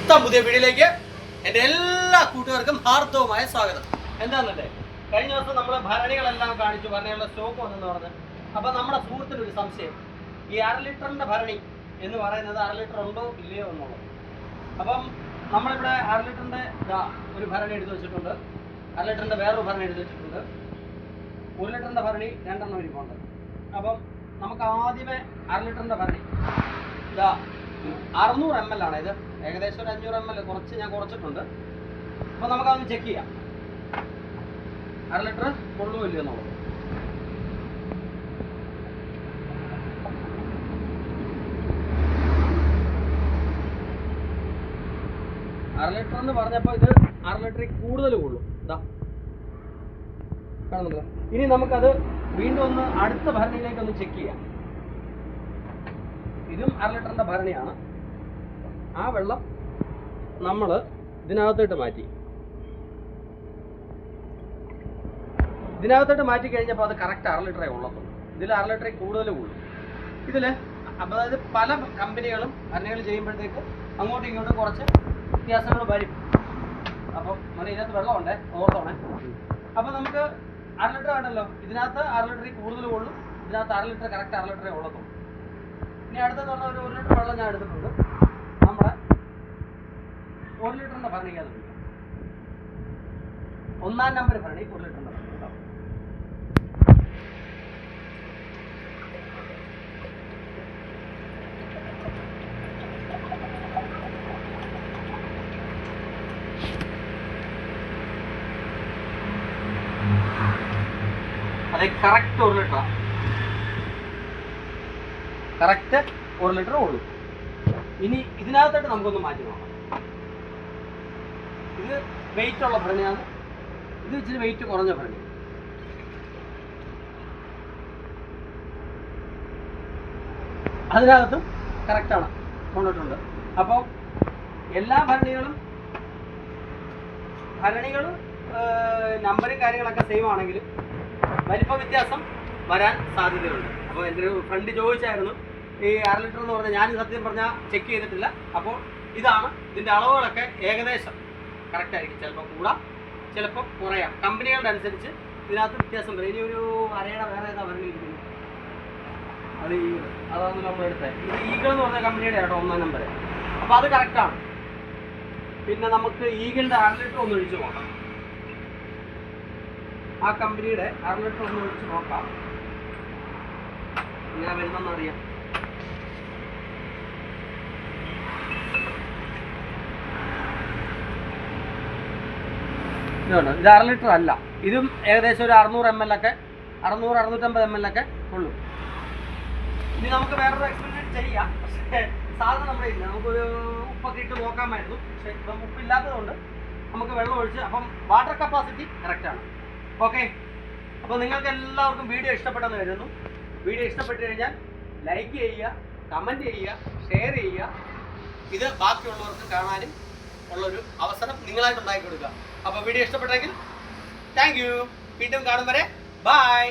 മൊത്തം പുതിയ വീഡിയോയിലേക്ക് എൻ്റെ എല്ലാ കൂട്ടുകാർക്കും ഹാർദവുമായ സ്വാഗതം. എന്താണെന്നല്ലേ, കഴിഞ്ഞ ദിവസം നമ്മൾ ഭരണികളെല്ലാം കാണിച്ചു, ഭരണികളുടെ സ്റ്റോക്ക് വന്നെന്ന് പറഞ്ഞ്. അപ്പം നമ്മുടെ സുഹൃത്തിനൊരു സംശയം, ഈ 1/2 ലിറ്ററിൻ്റെ ഭരണി എന്ന് പറയുന്നത് 1/2 ലിറ്റർ ഉണ്ടോ ഇല്ലയോ എന്നുള്ളത്. അപ്പം നമ്മളിവിടെ 1/2 ലിറ്ററിൻ്റെ ഒരു ഭരണി എടുത്ത് വെച്ചിട്ടുണ്ട്, 1/2 ലിറ്ററിൻ്റെ വേറൊരു ഭരണി എടുത്ത് വെച്ചിട്ടുണ്ട്, 1 ലിറ്ററിൻ്റെ ഭരണി 2 ഇരിപ്പുണ്ട്. അപ്പം നമുക്ക് ആദ്യമേ 1/2 ലിറ്ററിൻ്റെ ഭരണി 600 ml ആണ്. ഇത് ഏകദേശം ഒരു 500 ml കുറച്ച് ഞാൻ കുറച്ചിട്ടുണ്ട്. അപ്പോൾ നമുക്കതൊന്ന് ചെക്ക് ചെയ്യാം, 1/2 ലിറ്റർ കൊള്ളുമോ ഇല്ലയോ എന്നുള്ളത്. അര ലിറ്റർ എന്ന് പറഞ്ഞപ്പോൾ ഇത് 1/2 ലിറ്ററിൽ കൂടുതൽ കൊള്ളും. ഇതാ കാണുന്നുണ്ടോ? ഇനി നമുക്കത് വീണ്ടും ഒന്ന് അടുത്ത ഭരണിയിലേക്ക് ഒന്ന് ചെക്ക് ചെയ്യാം. ഇതും 1/2 ലിറ്ററിൻ്റെ ഭരണിയാണ്. ആ വെള്ളം നമ്മൾ ഇതിനകത്തോട്ട് മാറ്റി കഴിഞ്ഞപ്പോൾ അത് കറക്റ്റ് 1/2 ലിറ്ററേ ഉള്ളത്തുള്ളൂ. ഇതിൽ 1/2 ലിറ്ററിൽ കൂടുതൽ കൊള്ളും. ഇതിൽ അതായത് പല കമ്പനികളും ഭരണികൾ ചെയ്യുമ്പോഴത്തേക്ക് അങ്ങോട്ടും ഇങ്ങോട്ടും കുറച്ച് വ്യത്യാസങ്ങൾ വരും. അപ്പം നമ്മൾ ഇതിനകത്ത് വെള്ളമുണ്ടേ, ഓർത്തോണേ. അപ്പം നമുക്ക് 1/2 ലിറ്റർ ആണല്ലോ, ഇതിനകത്ത് 1/2 ലിറ്ററിൽ കൂടുതൽ കൊള്ളും, ഇതിനകത്ത് 1/2 ലിറ്റർ കറക്റ്റ് 1/2 ലിറ്ററേ ഉള്ളത്തുള്ളൂ. ഇനി അടുത്തെന്ന് പറഞ്ഞാൽ ഒരു 1 ലിറ്റർ വെള്ളം ഞാൻ എടുത്തിട്ടുണ്ട്. നമ്മുടെ 1 ലിറ്ററിൻ്റെ ഭരണിക്കകത്ത് പിടിക്കാം. 1-ാം നമ്പർ ഭരണി 1 ലിറ്ററിൻ്റെ ഭരണി കേട്ടോ. അതെ, കറക്റ്റ് 1 ലിറ്ററാണ്. കറക്റ്റ് 1 ലിറ്റർ ഉള്ളൂ. ഇനി ഇതിനകത്തോട്ട് നമുക്കൊന്ന് മാറ്റി നോക്കാം. ഇത് വെയിറ്റ് ഉള്ള ഭരണിയാണ്, ഇത് ഇച്ചിരി വെയിറ്റ് കുറഞ്ഞ ഭരണി. അതിനകത്തും കറക്റ്റാണ്, കൊണ്ടിട്ടുണ്ട്. അപ്പോൾ എല്ലാ ഭരണികളും നമ്പറും കാര്യങ്ങളൊക്കെ സെയിം ആണെങ്കിലും വലിപ്പ വ്യത്യാസം വരാൻ സാധ്യതയുണ്ട്. അപ്പോൾ എൻ്റെ ഒരു ഫ്രണ്ട് ചോദിച്ചായിരുന്നു ഈ 1/2 ലിറ്റർ എന്ന് പറഞ്ഞാൽ, ഞാൻ സത്യം പറഞ്ഞാൽ ചെക്ക് ചെയ്തിട്ടില്ല. അപ്പോൾ ഇതാണ്, ഇതിൻ്റെ അളവുകളൊക്കെ ഏകദേശം കറക്റ്റായിരിക്കും. ചിലപ്പോൾ കൂടാം, ചിലപ്പോൾ കുറയാം, കമ്പനികളുടെ അനുസരിച്ച് ഇതിനകത്ത് വ്യത്യാസം വരും. ഇനി ഒരു അരയുടെ വേറെ ഏതാ പറഞ്ഞിരിക്കുന്നത്, അതാണ് നമ്മളെടുത്തത്. ഇത് ഈഗിൾ എന്ന് പറഞ്ഞ കമ്പനിയുടെ ആട്ടോ 1-ാം നമ്പർ. അപ്പോൾ അത് കറക്റ്റാണ്. പിന്നെ നമുക്ക് ഈഗിളിൻ്റെ 1/2 ലിറ്റർ ഒന്ന് ഒഴിച്ച് നോക്കാം. ആ കമ്പനിയുടെ 1/2 ലിറ്റർ ഒന്ന് ഒഴിച്ച് നോക്കാം, ഇങ്ങനെ വരുന്നെന്ന് അറിയാം. ഇതുണ്ട്, ഇത് 1/2 ലിറ്റർ അല്ല, ഇതും ഏകദേശം ഒരു 600 ml ഒക്കെ, 600-650 ml ഒക്കെ ഉള്ളൂ. ഇനി നമുക്ക് വേറൊരു എക്സ്പെരിമെൻറ്റ് ചെയ്യാം. പക്ഷേ സാധനം നമ്മുടെ ഇല്ല, നമുക്കൊരു ഉപ്പൊക്കെ ഇട്ട് നോക്കാമായിരുന്നു. പക്ഷേ ഇപ്പം ഉപ്പില്ലാത്തതുകൊണ്ട് നമുക്ക് വെള്ളം ഒഴിച്ച്, അപ്പം വാട്ടർ കപ്പാസിറ്റി കറക്റ്റാണ്. ഓക്കെ, അപ്പോൾ നിങ്ങൾക്ക് എല്ലാവർക്കും വീഡിയോ ഇഷ്ടപ്പെട്ടെന്ന് കരുതുന്നു. വീഡിയോ ഇഷ്ടപ്പെട്ട് കഴിഞ്ഞാൽ ലൈക്ക് ചെയ്യുക, കമൻറ്റ് ചെയ്യുക, ഷെയർ ചെയ്യുക. ഇത് ബാക്കിയുള്ളവർക്ക് കാണാനും ഉള്ളൊരു അവസരം നിങ്ങളായിട്ട് ഉണ്ടാക്കി കൊടുക്കുക. അപ്പോൾ വീഡിയോ ഇഷ്ടപ്പെട്ടെങ്കിൽ താങ്ക് യു. വീണ്ടും കാണും വരെ ബൈ.